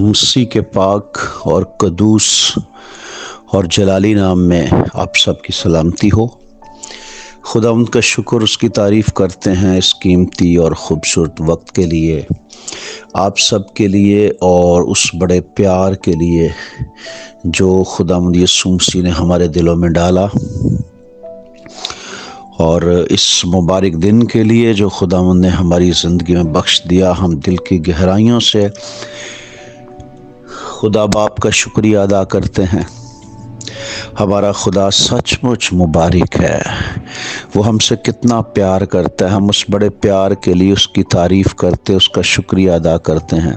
مسیح کے پاک اور قدوس اور جلالی نام میں آپ سب کی سلامتی ہو۔ خدا ان کا شکر، اس کی تعریف کرتے ہیں اس قیمتی اور خوبصورت وقت کے لیے، آپ سب کے لیے، اور اس بڑے پیار کے لیے جو خداوند یسوع مسیح نے ہمارے دلوں میں ڈالا، اور اس مبارک دن کے لیے جو خداوند نے ہماری زندگی میں بخش دیا۔ ہم دل کی گہرائیوں سے خدا باپ کا شکریہ ادا کرتے ہیں۔ ہمارا خدا سچ مچ مبارک ہے، وہ ہم سے کتنا پیار کرتا ہے۔ ہم اس بڑے پیار کے لیے اس کی تعریف کرتے، اس کا شکریہ ادا کرتے ہیں،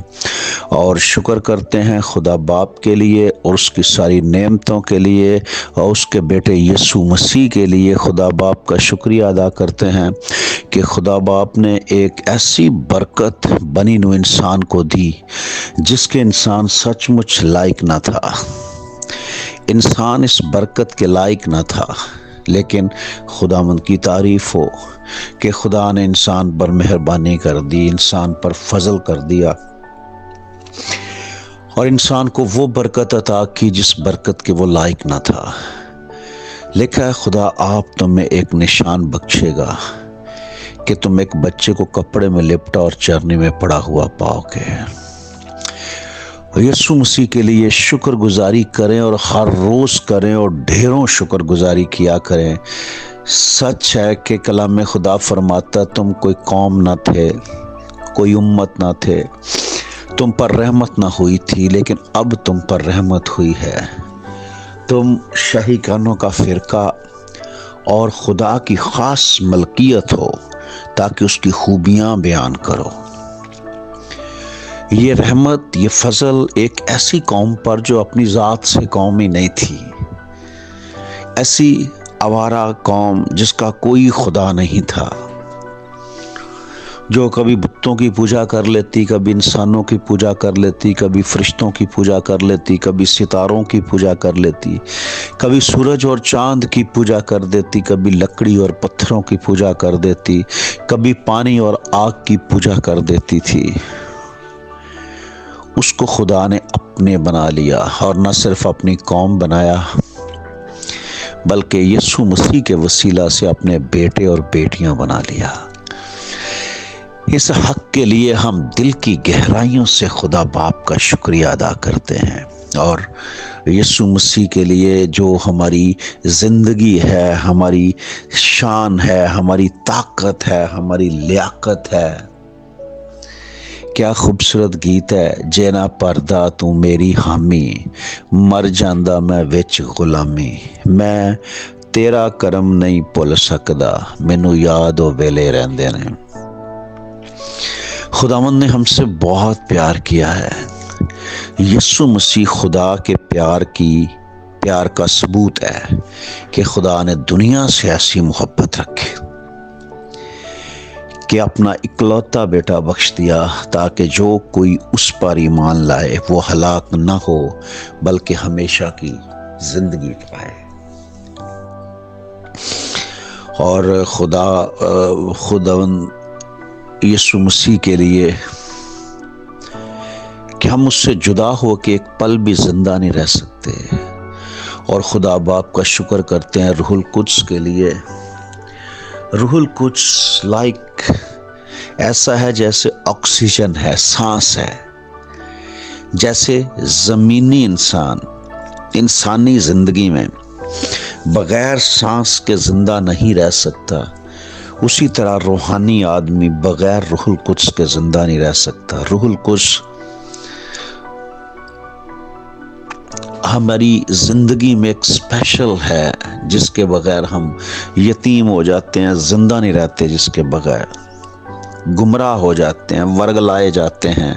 اور شکر کرتے ہیں خدا باپ کے لیے اور اس کی ساری نعمتوں کے لیے، اور اس کے بیٹے یسوع مسیح کے لیے خدا باپ کا شکریہ ادا کرتے ہیں کہ خدا باپ نے ایک ایسی برکت بنی نوع انسان کو دی جس کے انسان سچ مچ لائق نہ تھا۔ انسان اس برکت کے لائق نہ تھا، لیکن خداوند کی تعریف ہو کہ خدا نے انسان پر مہربانی کر دی، انسان پر فضل کر دیا، اور انسان کو وہ برکت عطا کی جس برکت کے وہ لائق نہ تھا۔ لکھا ہے خدا آپ تمہیں ایک نشان بخشے گا کہ تم ایک بچے کو کپڑے میں لپٹا اور چرنی میں پڑا ہوا پاؤ گے۔ یسوع مسیح کے لیے شکر گزاری کریں، اور ہر روز کریں، اور ڈھیروں شکر گزاری کیا کریں۔ سچ ہے کہ کلام خدا فرماتا تم کوئی قوم نہ تھے، کوئی امت نہ تھے، تم پر رحمت نہ ہوئی تھی، لیکن اب تم پر رحمت ہوئی ہے۔ تم شاہی کانوں کا فرقہ اور خدا کی خاص ملکیت ہو تاکہ اس کی خوبیاں بیان کرو۔ یہ رحمت، یہ فضل ایک ایسی قوم پر جو اپنی ذات سے قومی نہیں تھی، ایسی آوارہ قوم جس کا کوئی خدا نہیں تھا، جو کبھی بتوں کی پوجا کر لیتی، کبھی انسانوں کی پوجا کر لیتی، کبھی فرشتوں کی پوجا کر لیتی، کبھی ستاروں کی پوجا کر لیتی، کبھی سورج اور چاند کی پوجا کر دیتی، کبھی لکڑی اور پتھروں کی پوجا کر دیتی، کبھی پانی اور آگ کی پوجا کر دیتی تھی۔ اس کو خدا نے اپنے بنا لیا، اور نہ صرف اپنی قوم بنایا بلکہ یسوع مسیح کے وسیلہ سے اپنے بیٹے اور بیٹیاں بنا لیا۔ اس حق کے لیے ہم دل کی گہرائیوں سے خدا باپ کا شکریہ ادا کرتے ہیں، اور یسوع مسیح کے لیے جو ہماری زندگی ہے، ہماری شان ہے، ہماری طاقت ہے، ہماری لیاقت ہے۔ کیا خوبصورت گیت ہے، جینا پردہ تو میری حامی، مر جاندہ میں وچ غلامی، میں تیرا کرم نہیں بھول سکدا، مینوں یاد او ویلے رہندے نے۔ خداوند نے ہم سے بہت پیار کیا ہے۔ یسوع مسیح خدا کے پیار کا ثبوت ہے کہ خدا نے دنیا سے ایسی محبت رکھی کہ اپنا اکلوتا بیٹا بخش دیا تاکہ جو کوئی اس پر ایمان لائے وہ ہلاک نہ ہو بلکہ ہمیشہ کی زندگی پائے۔ اور خداوند یسوع مسیح کے لیے کہ ہم اس سے جدا ہو کے ایک پل بھی زندہ نہیں رہ سکتے، اور خدا باپ کا شکر کرتے ہیں روح القدس کے لیے۔ روح القدس لائک ایسا ہے جیسے آکسیجن ہے، سانس ہے، جیسے زمینی انسانی زندگی میں بغیر سانس کے زندہ نہیں رہ سکتا، اسی طرح روحانی آدمی بغیر روح القدس کے زندہ نہیں رہ سکتا۔ روح القدس ہماری زندگی میں ایک اسپیشل ہے جس کے بغیر ہم یتیم ہو جاتے ہیں، زندہ نہیں رہتے، جس کے بغیر گمراہ ہو جاتے ہیں، ورگلائے جاتے ہیں،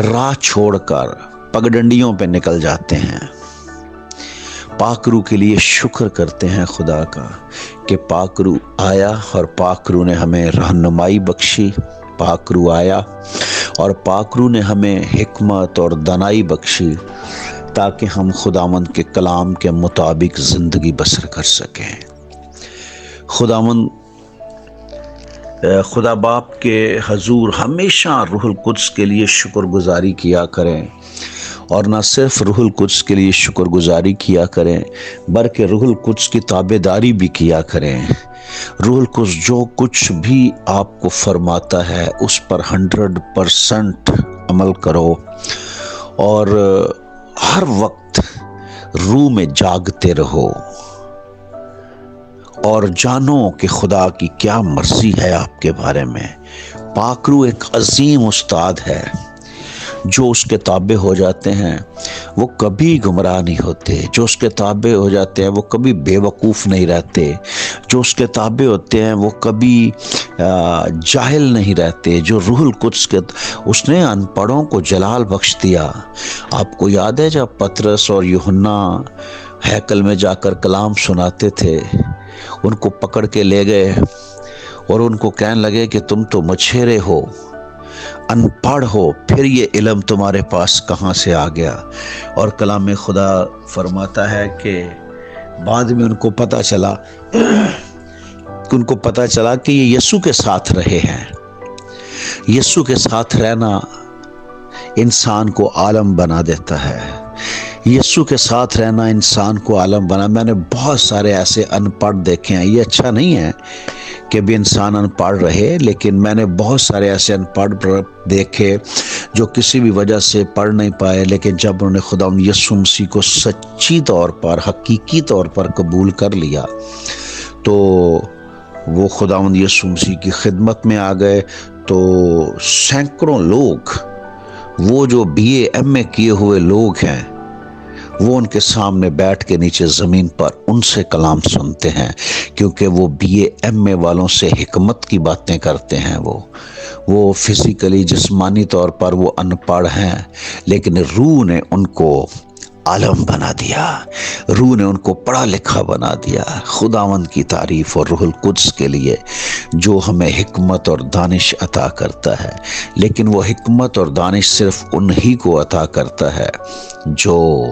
راہ چھوڑ کر پگڈنڈیوں پہ نکل جاتے ہیں۔ پاک روح کے لیے شکر کرتے ہیں خدا کا کہ پاک روح آیا، اور پاک روح نے ہمیں رہنمائی بخشی۔ پاک روح آیا اور پاک روح نے ہمیں حکمت اور دانائی بخشی تاکہ ہم خداوند کے کلام کے مطابق زندگی بسر کر سکیں۔ خداوند خدا باپ کے حضور ہمیشہ روح القدس کے لیے شکر گزاری کیا کریں، اور نہ صرف روح القدس کے لیے شکر گزاری کیا کریں بلکہ روح القدس کی تابع داری بھی کیا کریں۔ روح القدس جو کچھ بھی آپ کو فرماتا ہے اس پر 100% عمل کرو، اور ہر وقت روح میں جاگتے رہو اور جانو کہ خدا کی کیا مرضی ہے آپ کے بارے میں۔ پاک روح ایک عظیم استاد ہے، جو اس کے تابع ہو جاتے ہیں وہ کبھی گمراہ نہیں ہوتے، جو اس کے تابع ہو جاتے ہیں وہ کبھی بے وقوف نہیں رہتے، جو اس کے تابع ہوتے ہیں وہ کبھی جاہل نہیں رہتے۔ جو روح القدس کے اس نے ان پڑھوں کو جلال بخش دیا۔ آپ کو یاد ہے جب پطرس اور یوحنا ہیکل میں جا کر کلام سناتے تھے، ان کو پکڑ کے لے گئے اور ان کو کہنے لگے کہ تم تو مچھیرے ہو، ان پڑھ ہو، پھر یہ علم تمہارے پاس کہاں سے آ گیا؟ اور کلام خدا فرماتا ہے کہ بعد میں ان کو پتا چلا کہ یہ یسوع کے ساتھ رہے ہیں۔ یسوع کے ساتھ رہنا انسان کو عالم بنا دیتا ہے۔ یسوع کے ساتھ رہنا انسان کو عالم بنا۔ میں نے بہت سارے ایسے ان پڑھ دیکھے ہیں۔ یہ اچھا نہیں ہے کہ بھی انسان ان پڑھ رہے، لیکن میں نے بہت سارے ایسے ان پڑھ دیکھے جو کسی بھی وجہ سے پڑھ نہیں پائے، لیکن جب انہوں نے خدا یسوع مسیح کو سچی طور پر، حقیقی طور پر قبول کر لیا تو وہ خداوند یسوع مسیح کی خدمت میں آ گئے۔ تو سینکڑوں لوگ، وہ جو BA MA کیے ہوئے لوگ ہیں، وہ ان کے سامنے بیٹھ کے نیچے زمین پر ان سے کلام سنتے ہیں، کیونکہ وہ BA MA والوں سے حکمت کی باتیں کرتے ہیں۔ وہ فزیکلی، جسمانی طور پر وہ ان پڑھ ہیں، لیکن روح نے ان کو عالم بنا دیا، روح نے ان کو پڑھا لکھا بنا دیا۔ خداوند کی تعریف اور روح القدس کے لیے جو ہمیں حکمت اور دانش عطا کرتا ہے، لیکن وہ حکمت اور دانش صرف انہی کو عطا کرتا ہے جو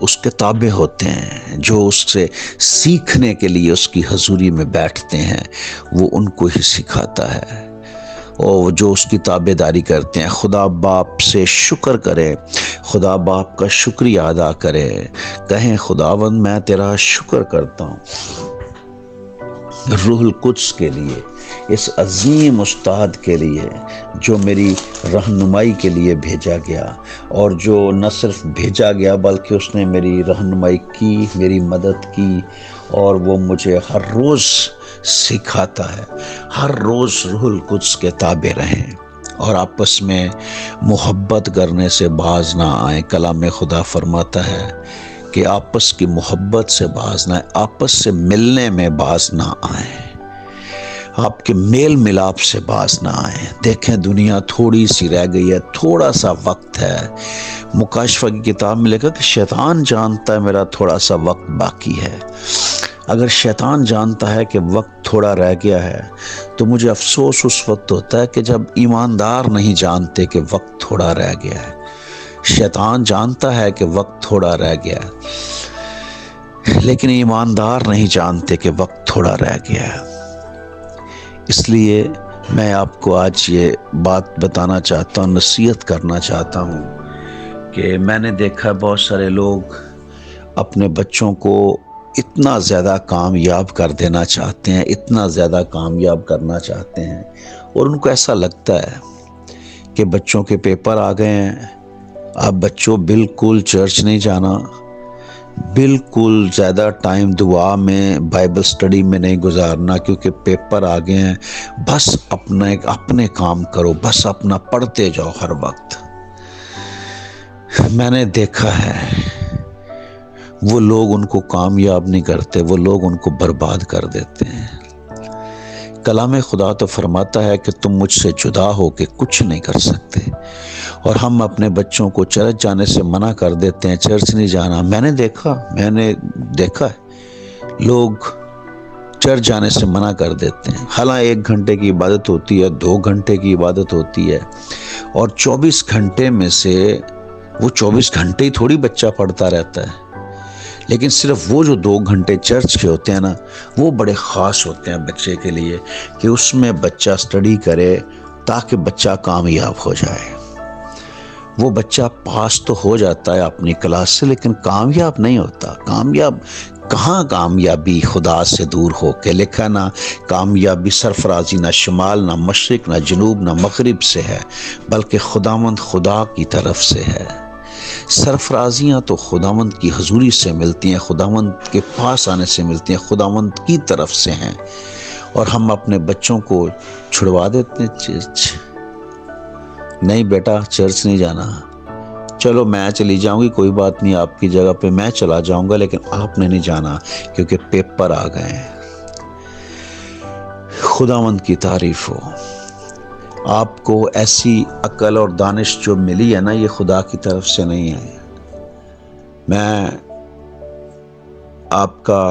اس کے تابع ہوتے ہیں، جو اس سے سیکھنے کے لیے اس کی حضوری میں بیٹھتے ہیں، وہ ان کو ہی سکھاتا ہے، اور جو اس کی تابع داری کرتے ہیں۔ خدا باپ سے شکر کریں، خدا باپ کا شکریہ ادا کریں، کہیں خداوند میں تیرا شکر کرتا ہوں روح القدس کے لیے، اس عظیم استاد کے لیے جو میری رہنمائی کے لیے بھیجا گیا، اور جو نہ صرف بھیجا گیا بلکہ اس نے میری رہنمائی کی، میری مدد کی، اور وہ مجھے ہر روز سکھاتا ہے۔ ہر روز روح القدس کے تابع رہیں اور آپس میں محبت کرنے سے باز نہ آئیں۔ کلام خدا فرماتا ہے کہ آپس کی محبت سے باز نہ آئیں، آپس سے ملنے میں باز نہ آئیں، آپ کے میل ملاپ سے باز نہ آئیں۔ دیکھیں دنیا تھوڑی سی رہ گئی ہے، تھوڑا سا وقت ہے۔ مکاشفہ کی کتاب میں لکھا کہ شیطان جانتا ہے میرا تھوڑا سا وقت باقی ہے۔ اگر شیطان جانتا ہے کہ وقت تھوڑا رہ گیا ہے تو مجھے افسوس اس وقت ہوتا ہے کہ جب ایماندار نہیں جانتے کہ وقت تھوڑا رہ گیا ہے۔ شیطان جانتا ہے کہ وقت تھوڑا رہ گیا ہے، لیکن ایماندار نہیں جانتے کہ وقت تھوڑا رہ گیا ہے۔ اس لیے میں آپ کو آج یہ بات بتانا چاہتا ہوں، نصیحت کرنا چاہتا ہوں کہ میں نے دیکھا بہت سارے لوگ اپنے بچوں کو اتنا زیادہ کامیاب کر دینا چاہتے ہیں، اتنا زیادہ کامیاب کرنا چاہتے ہیں، اور ان کو ایسا لگتا ہے کہ بچوں کے پیپر آ گئے ہیں، اب بچوں بالکل چرچ نہیں جانا، بالکل زیادہ ٹائم دعا میں، بائبل سٹڈی میں نہیں گزارنا، کیونکہ پیپر آ گئے ہیں، بس اپنے کام کرو، بس اپنا پڑھتے جاؤ ہر وقت۔ میں نے دیکھا ہے وہ لوگ ان کو کامیاب نہیں کرتے، وہ لوگ ان کو برباد کر دیتے ہیں۔ کلام خدا تو فرماتا ہے کہ تم مجھ سے جدا ہو کے کچھ نہیں کر سکتے، اور ہم اپنے بچوں کو چرچ جانے سے منع کر دیتے ہیں، چرچ نہیں جانا۔ میں نے دیکھا ہے لوگ چرچ جانے سے منع کر دیتے ہیں، حالانکہ 1 گھنٹے کی عبادت ہوتی ہے، 2 گھنٹے کی عبادت ہوتی ہے، اور 24 گھنٹے میں سے وہ 24 گھنٹے ہی تھوڑی بچہ پڑھتا رہتا ہے، لیکن صرف وہ جو 2 گھنٹے چرچ کے ہوتے ہیں نا، وہ بڑے خاص ہوتے ہیں بچے کے لیے، کہ اس میں بچہ سٹڈی کرے تاکہ بچہ کامیاب ہو جائے۔ وہ بچہ پاس تو ہو جاتا ہے اپنی کلاس سے، لیکن کامیاب نہیں ہوتا۔ کامیاب کہاں؟ کامیابی خدا سے دور ہو کے، لکھا نہ کامیابی سرفرازی نہ شمال نہ مشرق نہ جنوب نہ مغرب سے ہے، بلکہ خداوند خدا کی طرف سے ہے۔ سرفرازیاں تو خداوند کی حضوری سے ملتی ہیں، خداوند کے پاس آنے سے ملتی ہیں، خداوند کی طرف سے ہیں، اور ہم اپنے بچوں کو چھڑوا دیتے ہیں چرچ۔ نہیں بیٹا چرچ نہیں جانا، چلو میں چلی جاؤں گی، کوئی بات نہیں، آپ کی جگہ پہ میں چلا جاؤں گا، لیکن آپ نے نہیں جانا کیونکہ پیپر آ گئے ہیں۔ خداوند کی تعریف ہو۔ آپ کو ایسی عقل اور دانش جو ملی ہے نا، یہ خدا کی طرف سے نہیں ہے۔ میں آپ کا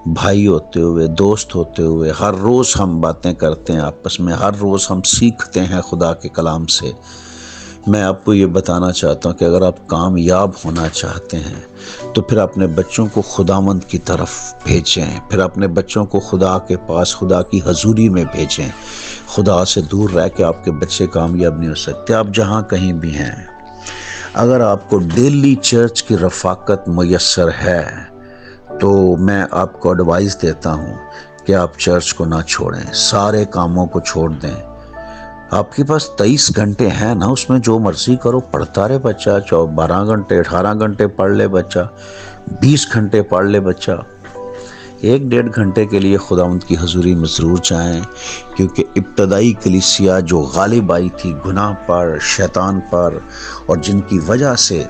بھائی ہوتے ہوئے، دوست ہوتے ہوئے، ہر روز ہم باتیں کرتے ہیں آپس میں، ہر روز ہم سیکھتے ہیں خدا کے کلام سے۔ میں آپ کو یہ بتانا چاہتا ہوں کہ اگر آپ کامیاب ہونا چاہتے ہیں تو پھر اپنے بچوں کو خداوند کی طرف بھیجیں، پھر اپنے بچوں کو خدا کے پاس، خدا کی حضوری میں بھیجیں۔ خدا سے دور رہ کے آپ کے بچے کامیاب نہیں ہو سکتے، آپ جہاں کہیں بھی ہیں۔ اگر آپ کو ڈیلی چرچ کی رفاقت میسر ہے تو میں آپ کو ایڈوائز دیتا ہوں کہ آپ چرچ کو نہ چھوڑیں، سارے کاموں کو چھوڑ دیں۔ آپ کے پاس 23 گھنٹے ہیں نا، اس میں جو مرضی کرو، پڑھتا رہے بچہ، 12 گھنٹے 18 گھنٹے پڑھ لے بچہ، 20 گھنٹے پڑھ لے بچہ۔ 1-1.5 گھنٹے کے لیے خداوند کی حضوری میں ضرور جائیں، کیونکہ ابتدائی کلیسیا جو غالب آئی تھی گناہ پر، شیطان پر، اور جن کی وجہ سے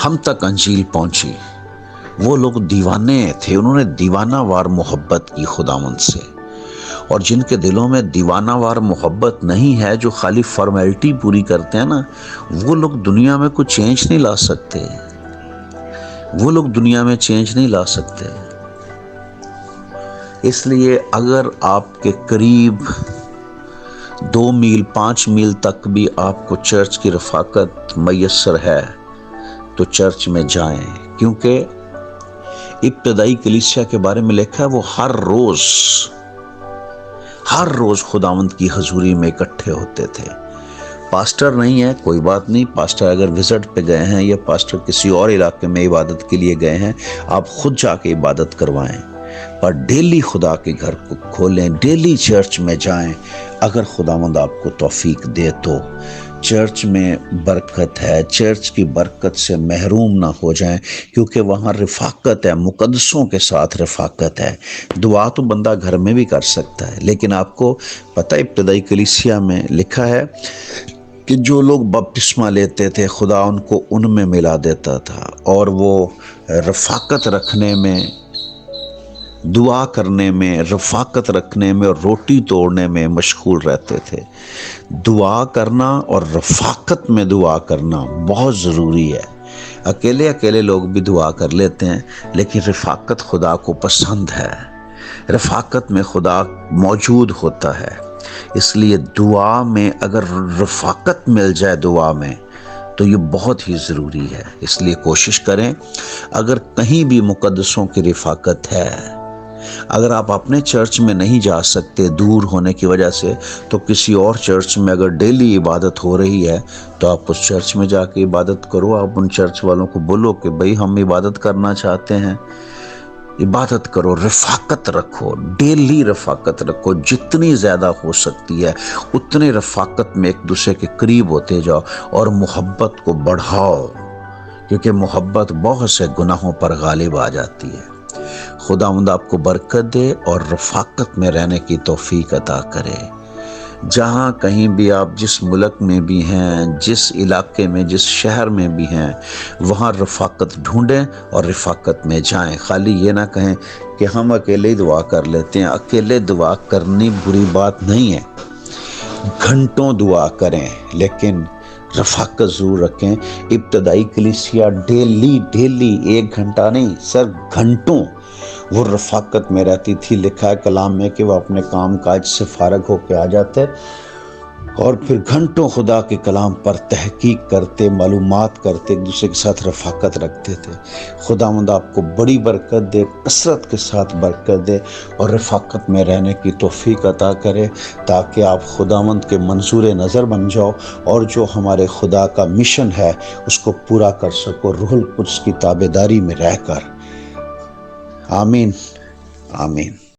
ہم تک انجیل پہنچی، وہ لوگ دیوانے تھے، انہوں نے دیوانہ وار محبت کی خداوند سے۔ اور جن کے دلوں میں دیوانہ وار محبت نہیں ہے، جو خالی فارمیلٹی پوری کرتے ہیں نا، وہ لوگ دنیا میں کوئی چینج نہیں لا سکتے، وہ لوگ دنیا میں چینج نہیں لا سکتے۔ اس لیے اگر آپ کے قریب 2 میل 5 میل تک بھی آپ کو چرچ کی رفاقت میسر ہے تو چرچ میں جائیں، کیونکہ ابتدائی کلیسیا کے بارے میں لکھا ہے وہ ہر روز خداوند کی حضوری میں اکٹھے ہوتے تھے۔ پاسٹر نہیں ہے کوئی بات نہیں، پاسٹر اگر وزٹ پہ گئے ہیں یا پاسٹر کسی اور علاقے میں عبادت کے لیے گئے ہیں، آپ خود جا کے عبادت کروائیں، پر ڈیلی خدا کے گھر کو کھولیں، ڈیلی چرچ میں جائیں۔ اگر خداوند آپ کو توفیق دے تو چرچ میں برکت ہے، چرچ کی برکت سے محروم نہ ہو جائیں، کیونکہ وہاں رفاقت ہے، مقدسوں کے ساتھ رفاقت ہے۔ دعا تو بندہ گھر میں بھی کر سکتا ہے، لیکن آپ کو پتہ ابتدائی کلیسیا میں لکھا ہے کہ جو لوگ بپتسمہ لیتے تھے خدا ان کو ان میں ملا دیتا تھا، اور وہ رفاقت رکھنے میں، دعا کرنے میں، رفاقت رکھنے میں اور روٹی توڑنے میں مشغول رہتے تھے۔ دعا کرنا اور رفاقت میں دعا کرنا بہت ضروری ہے۔ اکیلے لوگ بھی دعا کر لیتے ہیں، لیکن رفاقت خدا کو پسند ہے، رفاقت میں خدا موجود ہوتا ہے۔ اس لیے دعا میں اگر رفاقت مل جائے دعا میں تو یہ بہت ہی ضروری ہے۔ اس لیے کوشش کریں، اگر کہیں بھی مقدسوں کی رفاقت ہے، اگر آپ اپنے چرچ میں نہیں جا سکتے دور ہونے کی وجہ سے، تو کسی اور چرچ میں اگر ڈیلی عبادت ہو رہی ہے تو آپ اس چرچ میں جا کے عبادت کرو۔ آپ ان چرچ والوں کو بولو کہ بھئی ہم عبادت کرنا چاہتے ہیں، عبادت کرو، رفاقت رکھو، ڈیلی رفاقت رکھو، جتنی زیادہ ہو سکتی ہے اتنے رفاقت میں ایک دوسرے کے قریب ہوتے جاؤ، اور محبت کو بڑھاؤ، کیونکہ محبت بہت سے گناہوں پر غالب آ جاتی ہے۔ خداوند آپ کو برکت دے اور رفاقت میں رہنے کی توفیق عطا کرے۔ جہاں کہیں بھی آپ جس ملک میں بھی ہیں، جس علاقے میں، جس شہر میں بھی ہیں، وہاں رفاقت ڈھونڈیں اور رفاقت میں جائیں۔ خالی یہ نہ کہیں کہ ہم اکیلے دعا کر لیتے ہیں۔ اکیلے دعا کرنی بری بات نہیں ہے، گھنٹوں دعا کریں، لیکن رفاقت ضرور رکھیں۔ ابتدائی کلیسیا ڈیلی 1 گھنٹہ نہیں، صرف گھنٹوں وہ رفاقت میں رہتی تھی۔ لکھا ہے کلام میں کہ وہ اپنے کام کاج سے فارغ ہو کے آ جاتے اور پھر گھنٹوں خدا کے کلام پر تحقیق کرتے، معلومات کرتے، ایک دوسرے کے ساتھ رفاقت رکھتے تھے۔ خداوند آپ کو بڑی برکت دے، کثرت کے ساتھ برکت دے، اور رفاقت میں رہنے کی توفیق عطا کرے، تاکہ آپ خداوند کے منظور نظر بن جاؤ، اور جو ہمارے خدا کا مشن ہے اس کو پورا کر سکو روح القدس کی تابعداری میں رہ کر۔ آمین، آمین۔